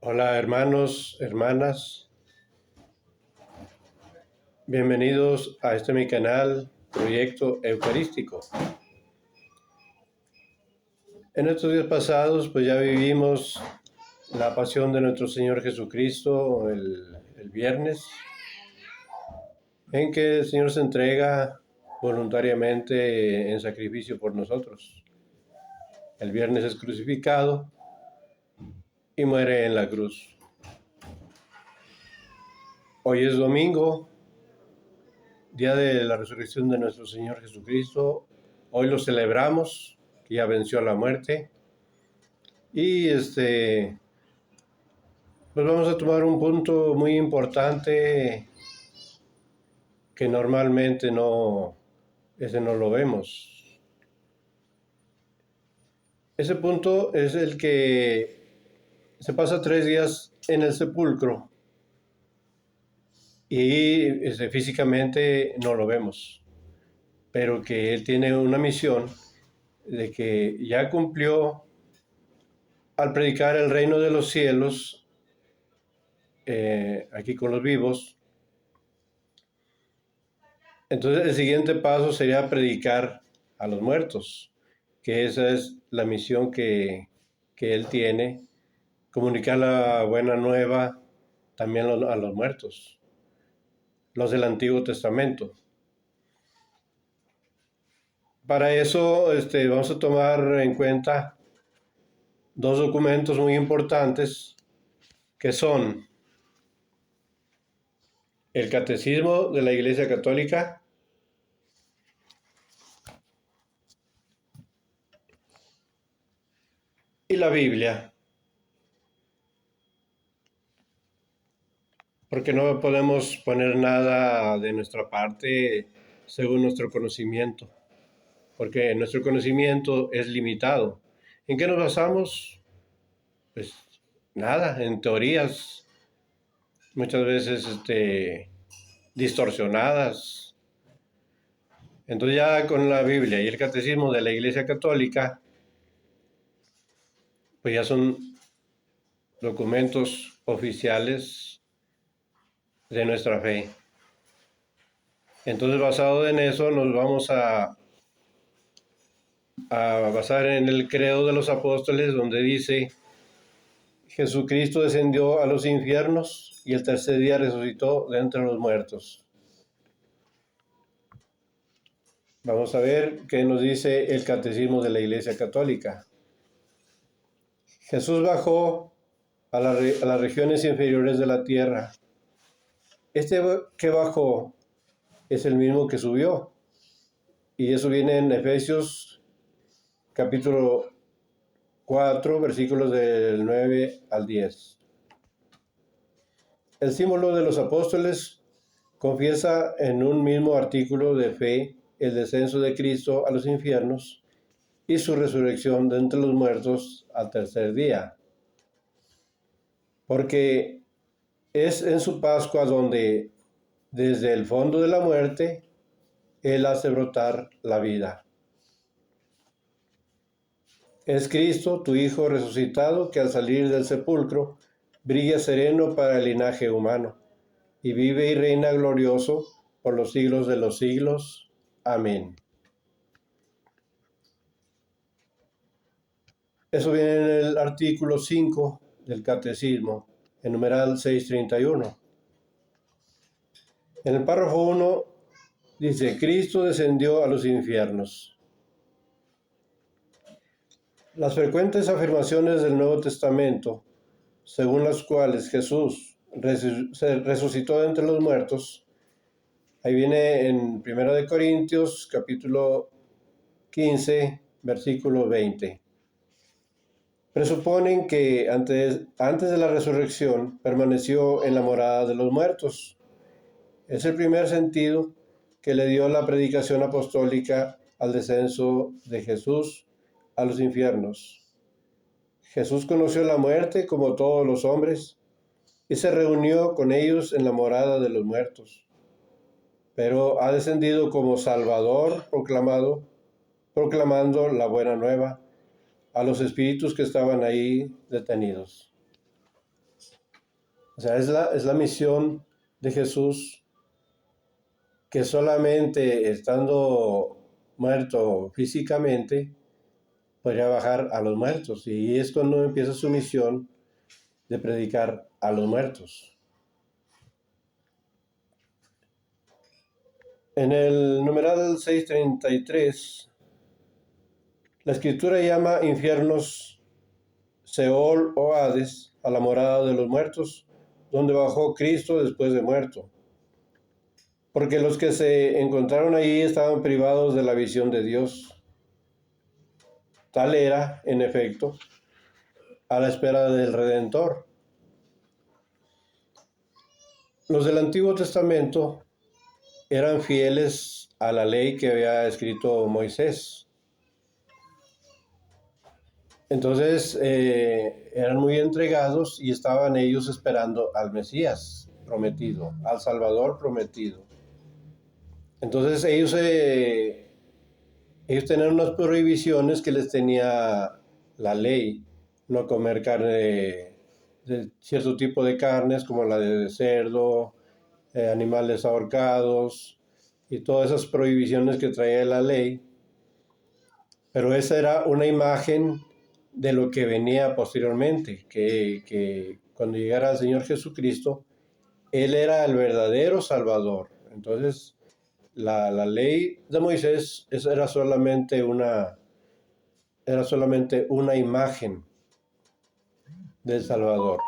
Hola hermanos, hermanas, bienvenidos a mi canal, Proyecto Eucarístico. En estos días pasados pues ya vivimos la pasión de nuestro Señor Jesucristo el viernes, en que el Señor se entrega voluntariamente en sacrificio por nosotros. El viernes es crucificado y muere en la cruz. Hoy es domingo, día de la resurrección de nuestro Señor Jesucristo. Hoy lo celebramos, que ya venció a la muerte. Y pues vamos a tomar un punto muy importante que normalmente no lo vemos. Ese punto es el que se pasa 3 días en el sepulcro y físicamente no lo vemos, pero que él tiene una misión de que ya cumplió al predicar el reino de los cielos aquí con los vivos. Entonces el siguiente paso sería predicar a los muertos, que esa es la misión que él tiene, comunicar la buena nueva también a los muertos, los del Antiguo Testamento. Para eso vamos a tomar en cuenta dos documentos muy importantes que son el Catecismo de la Iglesia Católica y la Biblia, porque no podemos poner nada de nuestra parte según nuestro conocimiento, porque nuestro conocimiento es limitado. ¿En qué nos basamos? Pues nada, en teorías muchas veces distorsionadas. Entonces ya con la Biblia y el Catecismo de la Iglesia Católica, pues ya son documentos oficiales de nuestra fe. Entonces, basado en eso, nos vamos a basar en el credo de los apóstoles, donde dice: Jesucristo descendió a los infiernos y el tercer día resucitó de entre los muertos. Vamos a ver qué nos dice el Catecismo de la Iglesia Católica. Jesús bajó a las regiones inferiores de la tierra. Este que bajó es el mismo que subió. Y eso viene en Efesios capítulo 4, versículos del 9 al 10. El símbolo de los apóstoles confiesa en un mismo artículo de fe el descenso de Cristo a los infiernos y su resurrección de entre los muertos al tercer día. Porque es en su Pascua donde, desde el fondo de la muerte, Él hace brotar la vida. Es Cristo, tu Hijo resucitado, que al salir del sepulcro brilla sereno para el linaje humano, y vive y reina glorioso por los siglos de los siglos. Amén. Eso viene en el artículo 5 del Catecismo, en numeral 631. En el párrafo 1 dice: Cristo descendió a los infiernos. Las frecuentes afirmaciones del Nuevo Testamento, según las cuales Jesús resucitó de entre los muertos, ahí viene en 1 Corintios capítulo 15, versículo 20. Presuponen que antes de la resurrección permaneció en la morada de los muertos. Es el primer sentido que le dio la predicación apostólica al descenso de Jesús a los infiernos. Jesús conoció la muerte como todos los hombres y se reunió con ellos en la morada de los muertos. Pero ha descendido como Salvador proclamando la buena nueva a los espíritus que estaban ahí detenidos. O sea, es la misión de Jesús, que solamente estando muerto físicamente podría bajar a los muertos. Y es cuando empieza su misión de predicar a los muertos. En el numeral 633, la escritura llama infiernos Seol o Hades a la morada de los muertos, donde bajó Cristo después de muerto. Porque los que se encontraron allí estaban privados de la visión de Dios. Tal era, en efecto, a la espera del Redentor. Los del Antiguo Testamento eran fieles a la ley que había escrito Moisés. Entonces eran muy entregados y estaban ellos esperando al Mesías prometido, al Salvador prometido. Entonces ellos tenían unas prohibiciones que les tenía la ley: no comer carne de cierto tipo de carnes como la de cerdo, animales ahorcados y todas esas prohibiciones que traía la ley. Pero esa era una imagen de lo que venía posteriormente, que cuando llegara el Señor Jesucristo, Él era el verdadero Salvador. Entonces, la ley de Moisés era solamente una imagen del Salvador.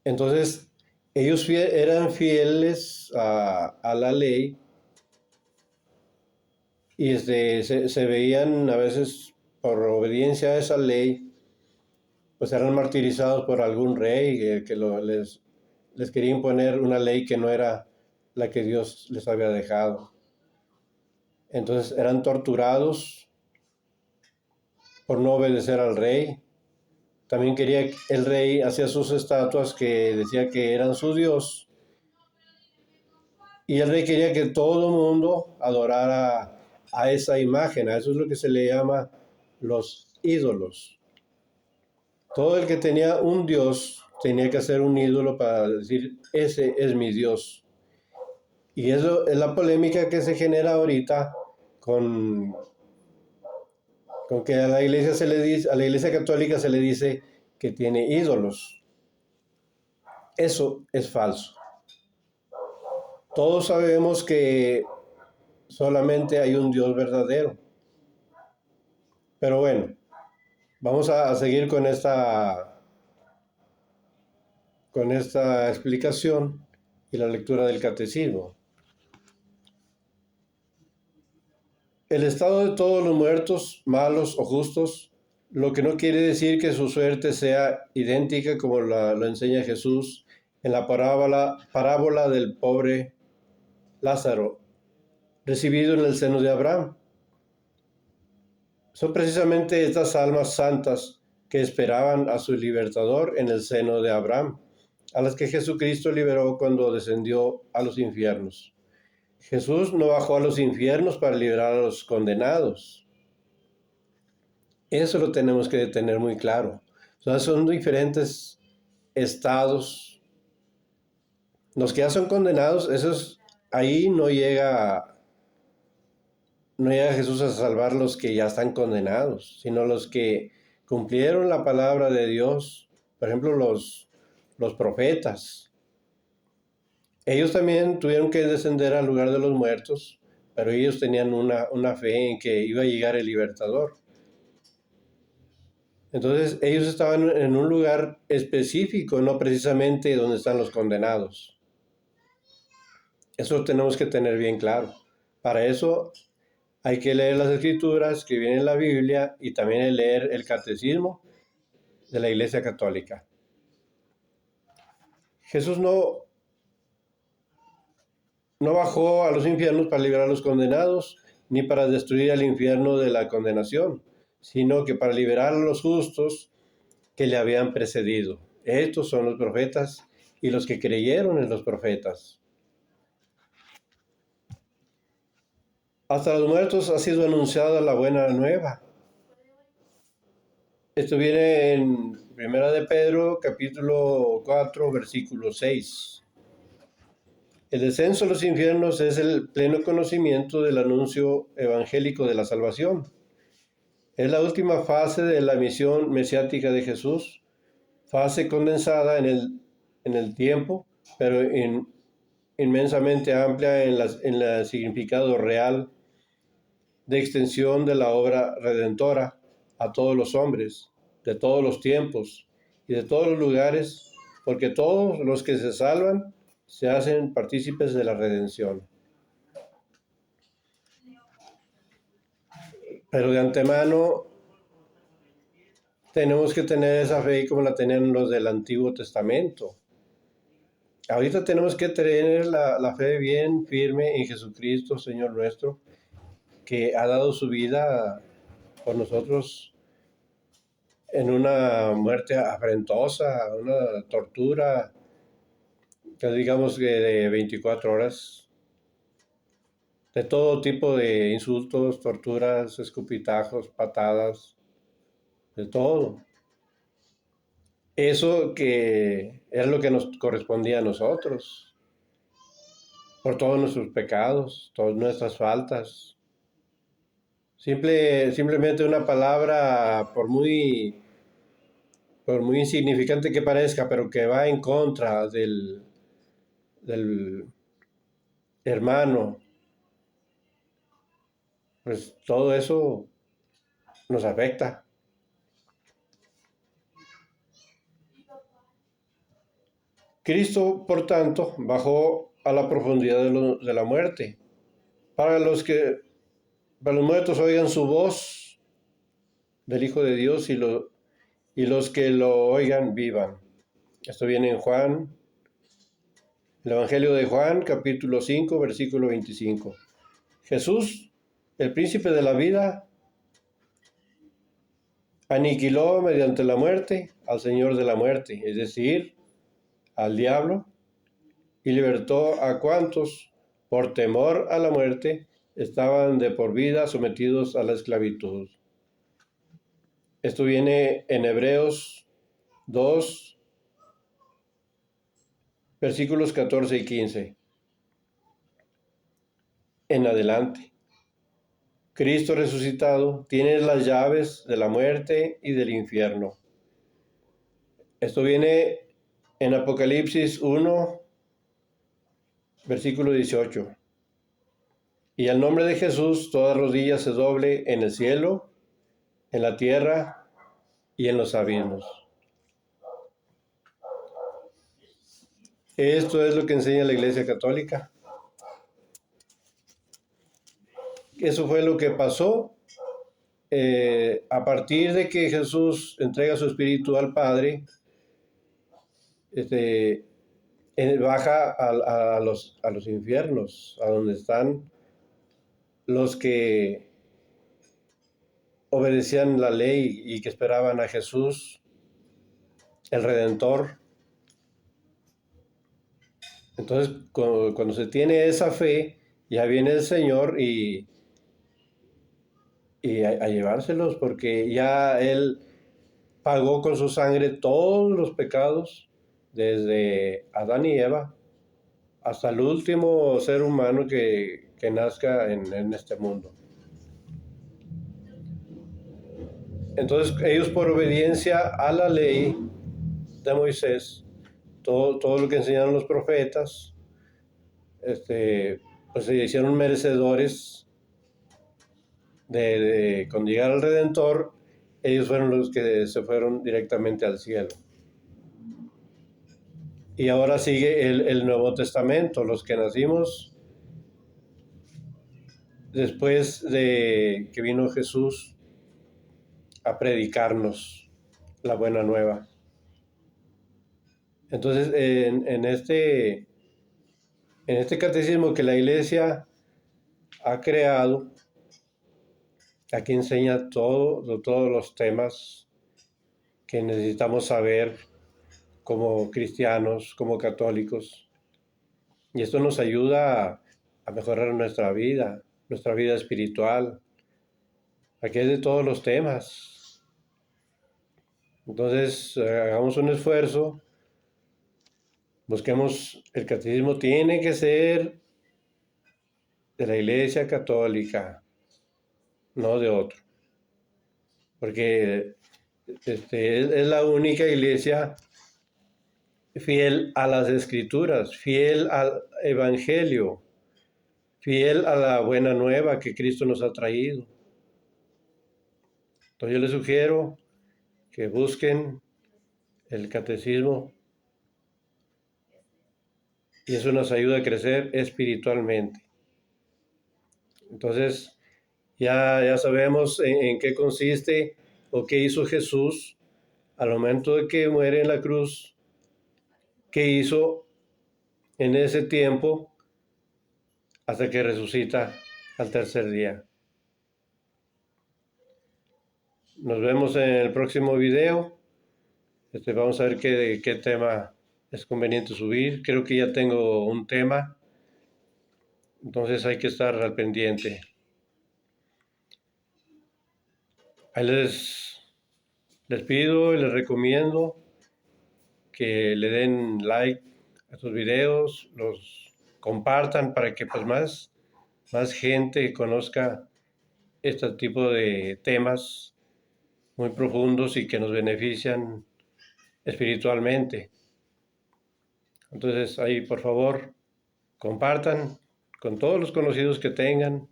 Entonces, ellos eran fieles a la ley y se veían a veces, por obediencia a esa ley, pues eran martirizados por algún rey que les quería imponer una ley que no era la que Dios les había dejado. Entonces eran torturados por no obedecer al rey. También quería el rey, hacía sus estatuas que decía que eran su Dios, y el rey quería que todo el mundo adorara a esa imagen. A eso es lo que se le llama los ídolos. Todo el que tenía un Dios tenía que hacer un ídolo para decir: ese es mi Dios. Y eso es la polémica que se genera ahorita con que a la iglesia a la iglesia católica se le dice que tiene ídolos. Eso es falso. Todos sabemos que solamente hay un Dios verdadero. Pero bueno, vamos a seguir con esta explicación y la lectura del catecismo. El estado de todos los muertos, malos o justos, lo que no quiere decir que su suerte sea idéntica como lo enseña Jesús en la parábola del pobre Lázaro, recibido en el seno de Abraham. Son precisamente estas almas santas que esperaban a su libertador en el seno de Abraham, a las que Jesucristo liberó cuando descendió a los infiernos. Jesús no bajó a los infiernos para liberar a los condenados. Eso lo tenemos que tener muy claro. O sea, son diferentes estados. Los que ya son condenados, ahí no llega Jesús a salvar los que ya están condenados, sino los que cumplieron la palabra de Dios. Por ejemplo, los profetas. Ellos también tuvieron que descender al lugar de los muertos, pero ellos tenían una fe en que iba a llegar el libertador. Entonces ellos estaban en un lugar específico, no precisamente donde están los condenados. Eso lo tenemos que tener bien claro. Para eso hay que leer las escrituras que vienen en la Biblia y también leer el catecismo de la Iglesia Católica. Jesús no bajó a los infiernos para liberar a los condenados, ni para destruir al infierno de la condenación, sino que para liberar a los justos que le habían precedido. Estos son los profetas y los que creyeron en los profetas. Hasta los muertos ha sido anunciada la buena nueva. Esto viene en Primera de Pedro, capítulo 4, versículo 6. El descenso a los infiernos es el pleno conocimiento del anuncio evangélico de la salvación. Es la última fase de la misión mesiática de Jesús, fase condensada en el tiempo, pero inmensamente amplia en el significado real de extensión de la obra redentora a todos los hombres, de todos los tiempos y de todos los lugares, porque todos los que se salvan se hacen partícipes de la redención. Pero de antemano tenemos que tener esa fe como la tenían los del Antiguo Testamento. Ahorita tenemos que tener la fe bien firme en Jesucristo, Señor nuestro, que ha dado su vida por nosotros en una muerte afrentosa, una tortura, que digamos que de 24 horas, de todo tipo de insultos, torturas, escupitajos, patadas, de todo. Eso que es lo que nos correspondía a nosotros, por todos nuestros pecados, todas nuestras faltas. Simplemente una palabra, por muy insignificante que parezca, pero que va en contra del hermano, pues todo eso nos afecta. Cristo, por tanto, bajó a la profundidad de la muerte, para para los muertos oigan su voz del Hijo de Dios y los que lo oigan vivan. Esto viene en Juan, el Evangelio de Juan, capítulo 5, versículo 25. Jesús, el príncipe de la vida, aniquiló mediante la muerte al Señor de la muerte, es decir, al diablo, y libertó a cuantos, por temor a la muerte, estaban de por vida sometidos a la esclavitud. Esto viene en Hebreos 2, versículos 14 y 15. En adelante. Cristo resucitado tiene las llaves de la muerte y del infierno. Esto viene en Apocalipsis 1, versículo 18. Y al nombre de Jesús toda rodilla se doble en el cielo, en la tierra y en los abismos. Esto es lo que enseña la Iglesia Católica. Eso fue lo que pasó a partir de que Jesús entrega su espíritu al Padre. Baja a los infiernos, a donde están los que obedecían la ley y que esperaban a Jesús, el Redentor. Entonces, cuando se tiene esa fe, ya viene el Señor y a llevárselos, porque ya Él pagó con su sangre todos los pecados, desde Adán y Eva, hasta el último ser humano que nazca en este mundo. Entonces ellos, por obediencia a la ley de Moisés, todo lo que enseñaron los profetas, pues se hicieron merecedores cuando llegara el Redentor. Ellos fueron los que se fueron directamente al cielo. Y ahora sigue el Nuevo Testamento, los que nacimos después de que vino Jesús a predicarnos la buena nueva. Entonces, en este catecismo que la Iglesia ha creado, aquí enseña todos los temas que necesitamos saber como cristianos, como católicos. Y esto nos ayuda a mejorar nuestra vida espiritual. Aquí es de todos los temas. Entonces, hagamos un esfuerzo, busquemos, el catecismo tiene que ser de la Iglesia Católica, no de otro, porque es la única iglesia fiel a las Escrituras, fiel al Evangelio, fiel a la buena nueva que Cristo nos ha traído. Entonces yo les sugiero que busquen el catecismo y eso nos ayuda a crecer espiritualmente. Entonces ya sabemos en qué consiste o qué hizo Jesús al momento de que muere en la cruz, qué hizo en ese tiempo hasta que resucita al tercer día. Nos vemos en el próximo video. Vamos a ver qué tema es conveniente subir. Creo que ya tengo un tema, entonces hay que estar al pendiente. Ahí les pido y les recomiendo que le den like a estos videos, los compartan para que pues más gente conozca este tipo de temas muy profundos y que nos benefician espiritualmente. Entonces ahí por favor compartan con todos los conocidos que tengan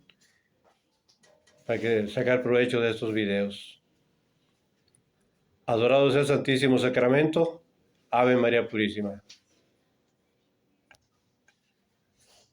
para que sacar provecho de estos videos. Adorado sea el Santísimo Sacramento. Ave María Purísima.